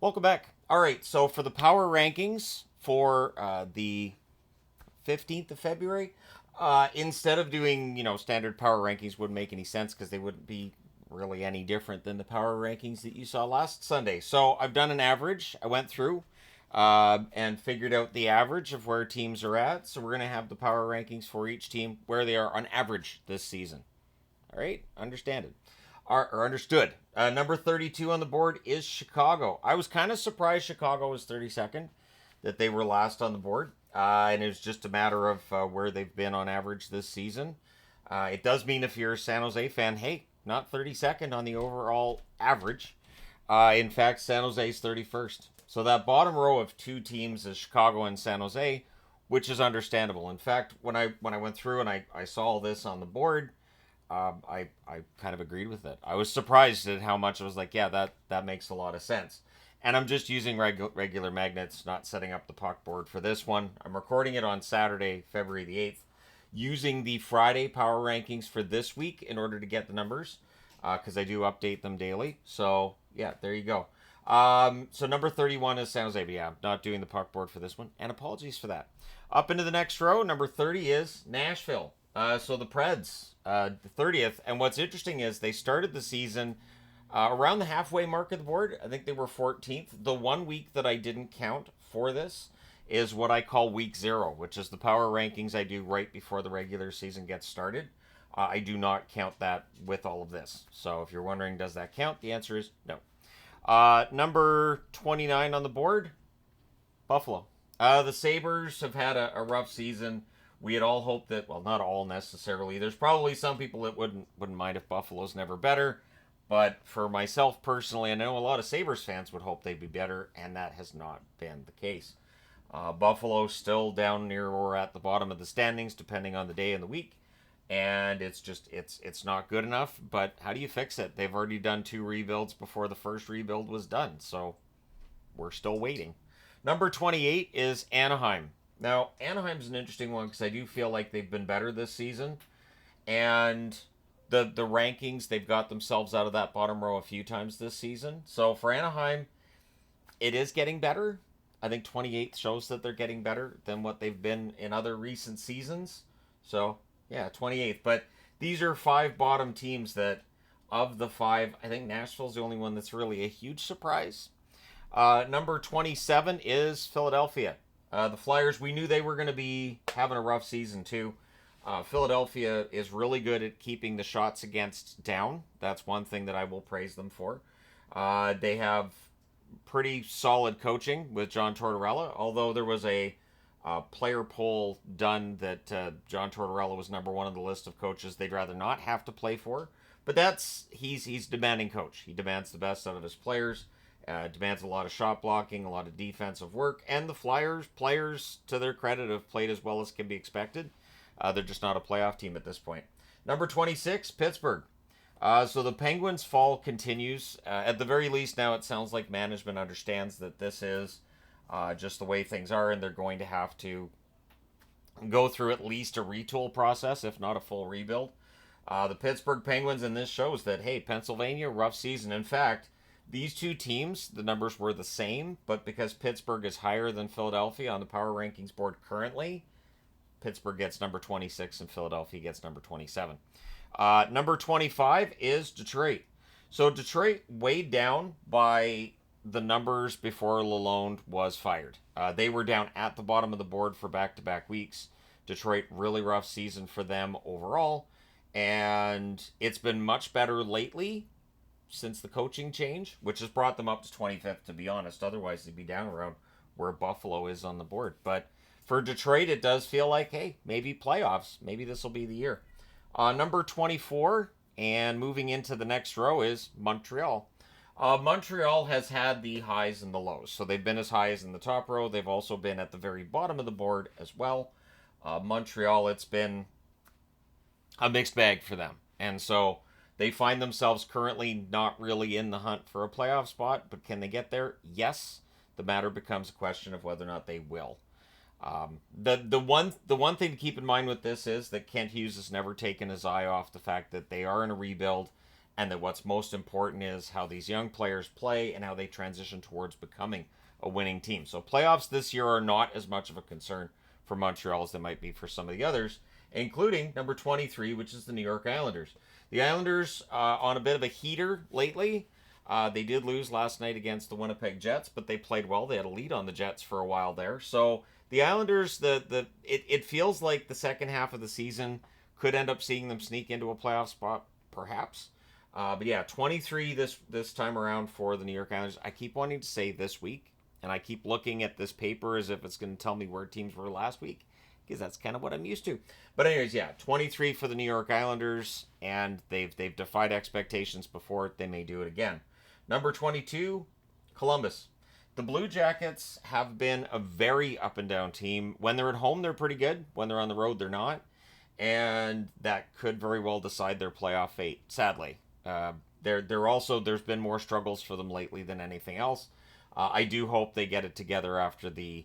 Welcome back. All right, so for the power rankings for the 15th of February, instead of doing, standard power rankings wouldn't make any sense because they wouldn't be really any different than the power rankings that you saw last Sunday. So I've done an average. I went through and figured out the average of where teams are at. So we're going to have the power rankings for each team where they are on average this season. All right, understand it. Or understood. Number 32 on the board is Chicago. I was kind of surprised Chicago was 32nd, that they were last on the board. And it was just a matter of where they've been on average this season. It does mean if you're a San Jose fan, hey, not 32nd on the overall average. In fact, San Jose is 31st. So that bottom row of two teams is Chicago and San Jose, which is understandable. In fact, when I went through and I saw all this on the board, I kind of agreed with it. I was surprised at how much I was like, yeah, that makes a lot of sense. And I'm just using regular magnets, not setting up the puck board for this one. I'm recording it on Saturday, February the 8th, using the Friday power rankings for this week in order to get the numbers, because I do update them daily. So, yeah, there you go. So number 31 is San Jose, but yeah, I'm not doing the puck board for this one, and apologies for that. Up into the next row, number 30 is Nashville. So the Preds, the 30th. And what's interesting is they started the season around the halfway mark of the board. I think they were 14th. The 1 week that I didn't count for this is what I call week 0, which is the power rankings I do right before the regular season gets started. I do not count that with all of this. So if you're wondering, does that count? The answer is no. Number 29 on the board, Buffalo. The Sabres have had a rough season. We had all hoped that, well, not all necessarily. There's probably some people that wouldn't mind if Buffalo's never better. But for myself personally, I know a lot of Sabres fans would hope they'd be better, and that has not been the case. Buffalo's still down near or at the bottom of the standings, depending on the day and the week. And it's not good enough. But how do you fix it? They've already done 2 rebuilds before the first rebuild was done. So we're still waiting. Number 28 is Anaheim. Now, Anaheim's an interesting one because I do feel like they've been better this season. And the rankings, they've got themselves out of that bottom row a few times this season. So for Anaheim, it is getting better. I think 28th shows that they're getting better than what they've been in other recent seasons. So, yeah, 28th. But these are 5 bottom teams that, of the 5, I think Nashville's the only one that's really a huge surprise. Number 27 is Philadelphia. The Flyers, we knew they were going to be having a rough season too. Philadelphia is really good at keeping the shots against down. That's one thing that I will praise them for. They have pretty solid coaching with John Tortorella, although there was a player poll done that John Tortorella was number 1 on the list of coaches they'd rather not have to play for. But he's demanding coach. He demands the best out of his players. Demands a lot of shot blocking, a lot of defensive work, and the Flyers players, to their credit, have played as well as can be expected. They're just not a playoff team at this point. Number 26, Pittsburgh. So the Penguins' fall continues. At the very least, now it sounds like management understands that this is just the way things are, and they're going to have to go through at least a retool process, if not a full rebuild. The Pittsburgh Penguins, and this shows that, hey, Pennsylvania, rough season. In fact, these two teams, the numbers were the same, but because Pittsburgh is higher than Philadelphia on the power rankings board currently, Pittsburgh gets number 26 and Philadelphia gets number 27. Number 25 is Detroit. So Detroit weighed down by the numbers before Lalonde was fired. They were down at the bottom of the board for back-to-back weeks. Detroit, really rough season for them overall. And it's been much better lately since the coaching change, which has brought them up to 25th, to be honest. Otherwise, they'd be down around where Buffalo is on the board. But for Detroit, it does feel like, hey, maybe playoffs. Maybe this will be the year. Number 24, and moving into the next row, is Montreal. Montreal has had the highs and the lows. So they've been as high as in the top row. They've also been at the very bottom of the board as well. Montreal, it's been a mixed bag for them. And so they find themselves currently not really in the hunt for a playoff spot, but can they get there? Yes. The matter becomes a question of whether or not they will. The one thing to keep in mind with this is that Kent Hughes has never taken his eye off the fact that they are in a rebuild, and that what's most important is how these young players play and how they transition towards becoming a winning team. So playoffs this year are not as much of a concern for Montreal as they might be for some of the others, including number 23, which is the New York Islanders. The Islanders on a bit of a heater lately. They did lose last night against the Winnipeg Jets, but they played well. They had a lead on the Jets for a while there. So the Islanders, it feels like the second half of the season could end up seeing them sneak into a playoff spot, perhaps. But yeah, 23 this time around for the New York Islanders. I keep wanting to say this week, and I keep looking at this paper as if it's going to tell me where teams were last week, because that's kind of what I'm used to. But anyways, yeah, 23 for the New York Islanders, and they've defied expectations before. They may do it again. Number 22, Columbus. The Blue Jackets have been a very up and down team. When they're at home, they're pretty good. When they're on the road, they're not. And that could very well decide their playoff fate, sadly. There's been more struggles for them lately than anything else. I do hope they get it together after the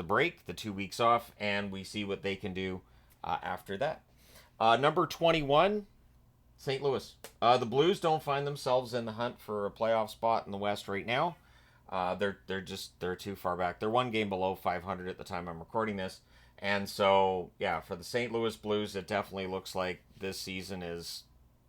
break, the 2 weeks off, and we see what they can do after that. Number 21, St. Louis. The Blues don't find themselves in the hunt for a playoff spot in the West right now. They're too far back. They're one game below 500 at the time I'm recording this. And so, yeah, for the St. Louis Blues, it definitely looks like this season is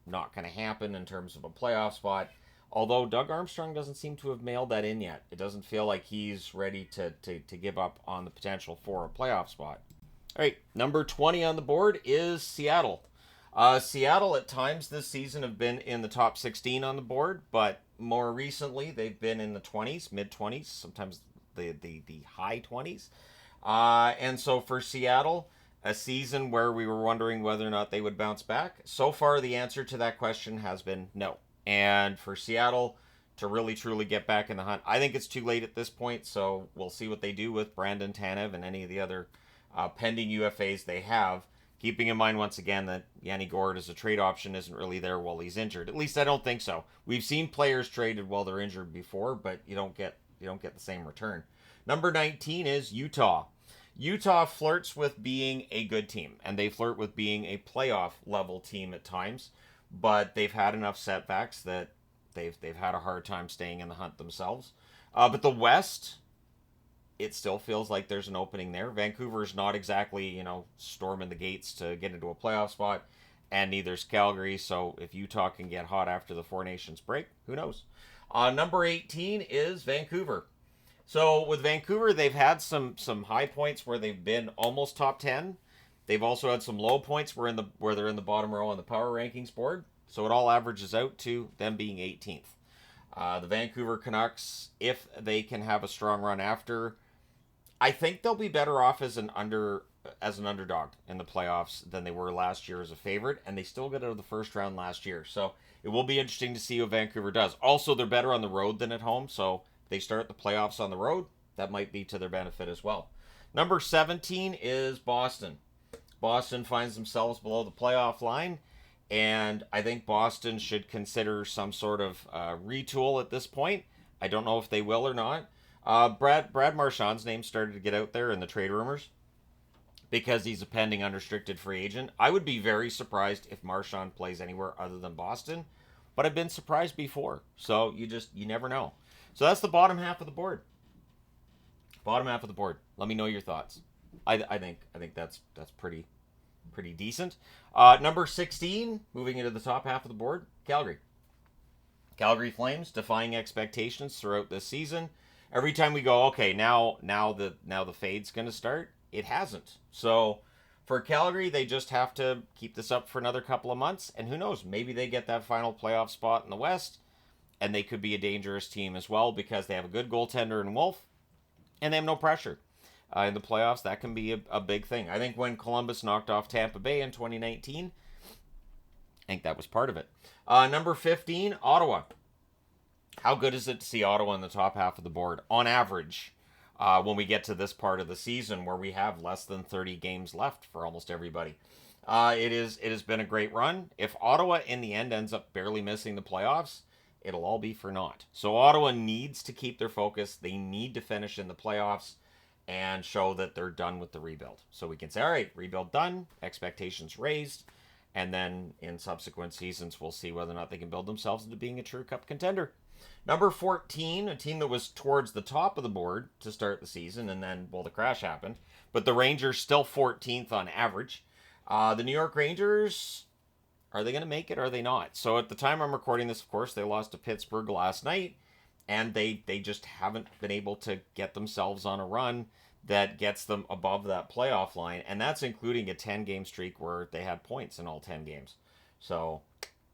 not going to happen in terms of a playoff spot. Although Doug Armstrong doesn't seem to have mailed that in yet. It doesn't feel like he's ready to give up on the potential for a playoff spot. All right, number 20 on the board is Seattle. Seattle at times this season have been in the top 16 on the board, but more recently they've been in the 20s, mid-20s, sometimes the high 20s. And so for Seattle, a season where we were wondering whether or not they would bounce back, so far the answer to that question has been no. And for Seattle to really truly get back in the hunt, I think it's too late at this point, so we'll see what they do with Brandon Tanev and any of the other pending UFAs they have. Keeping in mind, once again, that Yanni Gourde as a trade option isn't really there while he's injured. At least I don't think so. We've seen players traded while they're injured before, but you don't get the same return. Number 19 is Utah. Utah flirts with being a good team, and they flirt with being a playoff level team at times, but they've had enough setbacks that they've had a hard time staying in the hunt themselves. But the West, it still feels like there's an opening there. Vancouver's not exactly, storming the gates to get into a playoff spot, and neither's Calgary. So if Utah can get hot after the Four Nations break, who knows? Number 18 is Vancouver. So with Vancouver, they've had some high points where they've been almost top 10. They've also had some low points where they're in the bottom row on the power rankings board. So it all averages out to them being 18th. The Vancouver Canucks, if they can have a strong run after, I think they'll be better off as an underdog in the playoffs than they were last year as a favorite, and they still got out of the first round last year. So it will be interesting to see what Vancouver does. Also, they're better on the road than at home, so if they start the playoffs on the road, that might be to their benefit as well. Number 17 is Boston. Boston finds themselves below the playoff line, and I think Boston should consider some sort of retool at this point. I don't know if they will or not. Brad Marchand's name started to get out there in the trade rumors because he's a pending unrestricted free agent. I would be very surprised if Marchand plays anywhere other than Boston, but I've been surprised before, so you never know. So that's the bottom half of the board. Bottom half of the board. Let me know your thoughts. I think that's pretty decent. Number 16, moving into the top half of the board, Calgary. Calgary Flames defying expectations throughout this season. Every time we go, okay, now the fade's going to start, it hasn't. So for Calgary, they just have to keep this up for another couple of months, and who knows, maybe they get that final playoff spot in the West, and they could be a dangerous team as well because they have a good goaltender in Wolf, and they have no pressure. In the playoffs, that can be a big thing. I think when Columbus knocked off Tampa Bay in 2019, I think that was part of it. Number 15, Ottawa. How good is it to see Ottawa in the top half of the board on average when we get to this part of the season where we have less than 30 games left for almost everybody? It has been a great run. If Ottawa in the end ends up barely missing the playoffs, it'll all be for naught. So Ottawa needs to keep their focus. They need to finish in the playoffs and show that they're done with the rebuild. So we can say, all right, rebuild done, expectations raised, And then in subsequent seasons, we'll see whether or not they can build themselves into being a true Cup contender. Number 14, a team that was towards the top of the board to start the season, and then, well, the crash happened. But the Rangers still 14th on average. The New York Rangers, are they going to make it or are they not? So at the time I'm recording this, of course, they lost to Pittsburgh last night, and they just haven't been able to get themselves on a run that gets them above that playoff line, and that's including a 10-game streak where they had points in all 10 games. So,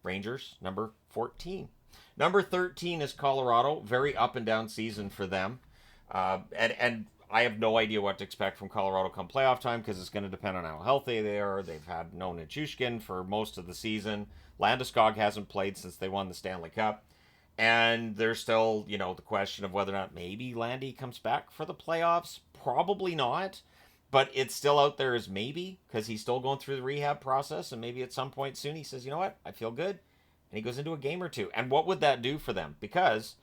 Rangers, number 14. Number 13 is Colorado. Very up and down season for them. And I have no idea what to expect from Colorado come playoff time because it's going to depend on how healthy they are. They've had no Nichushkin for most of the season. Landeskog hasn't played since they won the Stanley Cup. And there's still, the question of whether or not maybe Landy comes back for the playoffs. Probably not. But it's still out there as maybe because he's still going through the rehab process. And maybe at some point soon he says, you know what, I feel good. And he goes into a game or two. And what would that do for them? Because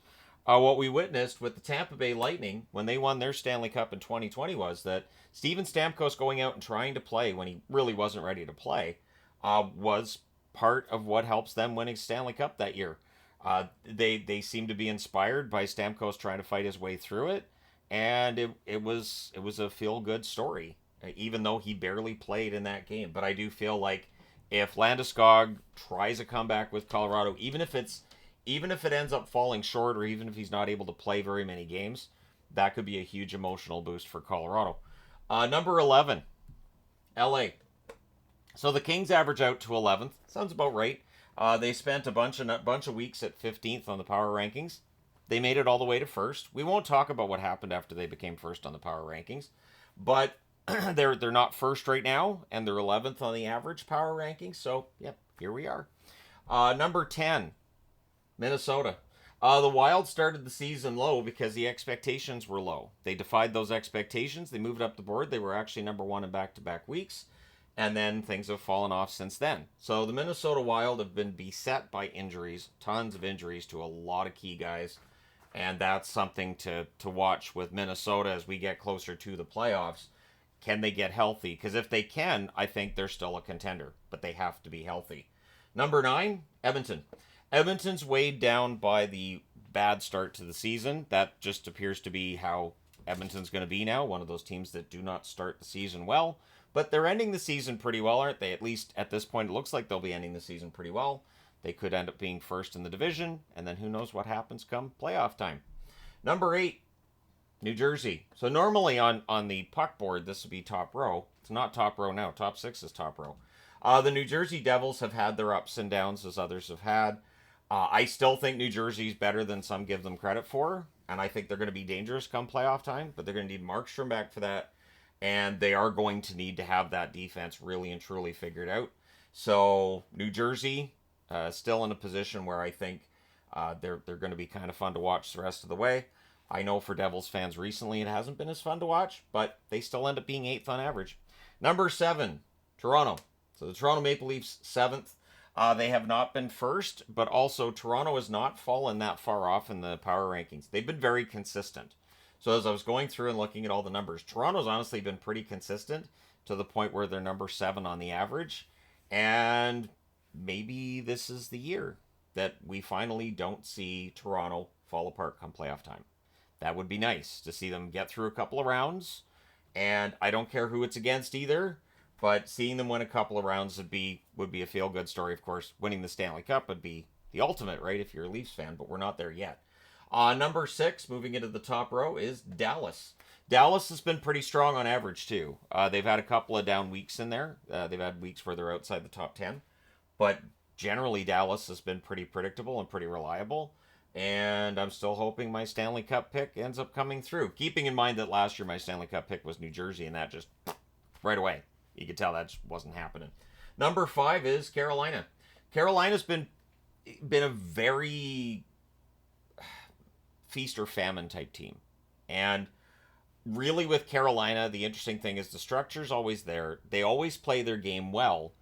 what we witnessed with the Tampa Bay Lightning when they won their Stanley Cup in 2020 was that Steven Stamkos going out and trying to play when he really wasn't ready to play was part of what helps them winning Stanley Cup that year. They seem to be inspired by Stamkos trying to fight his way through it, and it was a feel good story, even though he barely played in that game. But I do feel like if Landeskog tries a comeback with Colorado, even if it ends up falling short, or even if he's not able to play very many games, that could be a huge emotional boost for Colorado. Number 11, LA. So the Kings average out to 11th. Sounds about right. They spent a bunch of weeks at 15th on the power rankings. They made it all the way to first. We won't talk about what happened after they became first on the power rankings, but they're not first right now, and they're 11th on the average power rankings. So, yep, here we are. Number 10, Minnesota. The Wild started the season low because the expectations were low. They defied those expectations. They moved up the board. They were actually number one in back-to-back weeks. And then things have fallen off since then. So the Minnesota Wild have been beset by injuries, tons of injuries to a lot of key guys. And that's something to watch with Minnesota as we get closer to the playoffs. Can they get healthy? Because if they can, I think they're still a contender. But they have to be healthy. Number 9, Edmonton. Edmonton's weighed down by the bad start to the season. That just appears to be how Edmonton's going to be now. One of those teams that do not start the season well. But they're ending the season pretty well, aren't they? At least at this point, it looks like they'll be ending the season pretty well. They could end up being first in the division, and then who knows what happens come playoff time. Number 8, New Jersey. So normally on the puck board, this would be top row. It's not top row now. Top 6 is top row. The New Jersey Devils have had their ups and downs, as others have had. I still think New Jersey's better than some give them credit for, and I think they're going to be dangerous come playoff time, but they're going to need Markstrom back for that. And they are going to need to have that defense really and truly figured out. So New Jersey still in a position where I think they're going to be kind of fun to watch the rest of the way. I know for Devils fans recently it hasn't been as fun to watch, but they still end up being 8th on average. Number 7, Toronto. So the Toronto Maple Leafs 7th. They have not been first, but also Toronto has not fallen that far off in the power rankings. They've been very consistent. So as I was going through and looking at all the numbers, Toronto's honestly been pretty consistent to the point where they're number 7 on the average. And maybe this is the year that we finally don't see Toronto fall apart come playoff time. That would be nice to see them get through a couple of rounds. And I don't care who it's against either, but seeing them win a couple of rounds would be a feel-good story. Of course, winning the Stanley Cup would be the ultimate, right, if you're a Leafs fan, but we're not there yet. Number 6, moving into the top row, is Dallas. Dallas has been pretty strong on average, too. They've had a couple of down weeks in there. They've had weeks where they're outside the top 10. But generally, Dallas has been pretty predictable and pretty reliable. And I'm still hoping my Stanley Cup pick ends up coming through. Keeping in mind that last year my Stanley Cup pick was New Jersey, and that just right away. You could tell that just wasn't happening. Number 5 is Carolina. Carolina's been a very feast or famine type team. And really with Carolina, the interesting thing is the structure's always there. They always play their game well.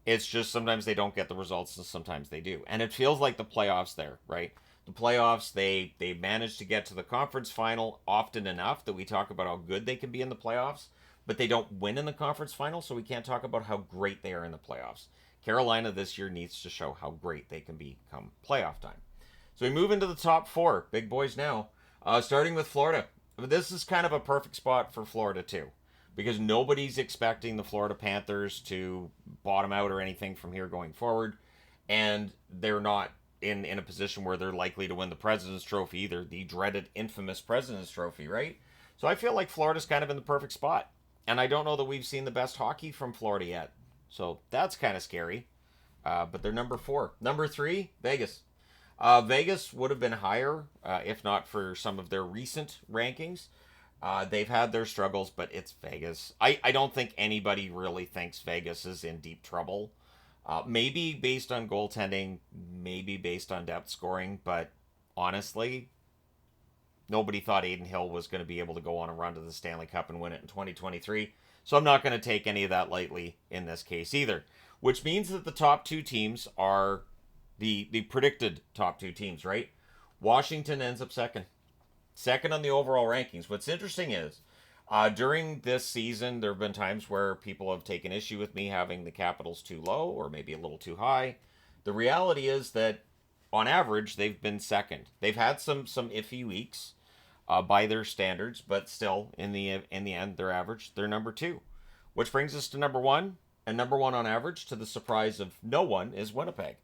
It's just sometimes they don't get the results and sometimes they do. And it feels like the playoffs there, right? The playoffs, they manage to get to the conference final often enough that we talk about how good they can be in the playoffs, but they don't win in the conference final, so we can't talk about how great they are in the playoffs. Carolina this year needs to show how great they can be come playoff time. So we move into the top four, big boys now, starting with Florida. This is kind of a perfect spot for Florida too, because nobody's expecting the Florida Panthers to bottom out or anything from here going forward, and they're not in a position where they're likely to win the President's Trophy either, the dreaded, infamous President's Trophy, right? So I feel like Florida's kind of in the perfect spot, and I don't know that we've seen the best hockey from Florida yet, so that's kind of scary. But they're number four. Number three, Vegas. Vegas would have been higher if not for some of their recent rankings. They've had their struggles, but it's Vegas. I don't think anybody really thinks Vegas is in deep trouble. Maybe based on goaltending, maybe based on depth scoring, but honestly, nobody thought Aiden Hill was going to be able to go on a run to the Stanley Cup and win it in 2023. So I'm not going to take any of that lightly in this case either. Which means that the top two teams are the predicted top two teams, right? Washington ends up second. Second on the overall rankings. What's interesting is during this season, there have been times where people have taken issue with me having the Capitals too low or maybe a little too high. The reality is that on average, they've been second. They've had some iffy weeks by their standards, but still, in the end, they're average. They're number two. Which brings us to number one. And number one on average, to the surprise of no one, is Winnipeg.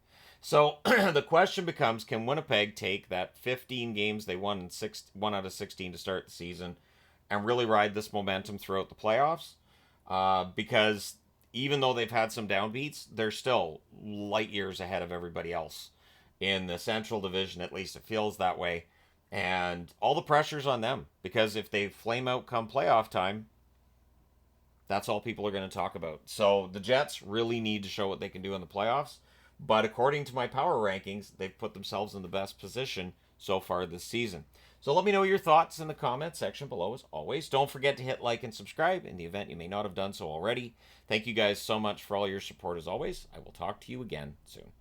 So the question becomes, can Winnipeg take that 15 games they won in 1 out of 16 to start the season and really ride this momentum throughout the playoffs? Because even though they've had some downbeats, they're still light years ahead of everybody else in the Central Division. At least it feels that way. And all the pressure's on them, because if they flame out come playoff time, that's all people are going to talk about. So the Jets really need to show what they can do in the playoffs. But according to my power rankings, they've put themselves in the best position so far this season. So let me know your thoughts in the comment section below as always. Don't forget to hit like and subscribe in the event you may not have done so already. Thank you guys so much for all your support as always. I will talk to you again soon.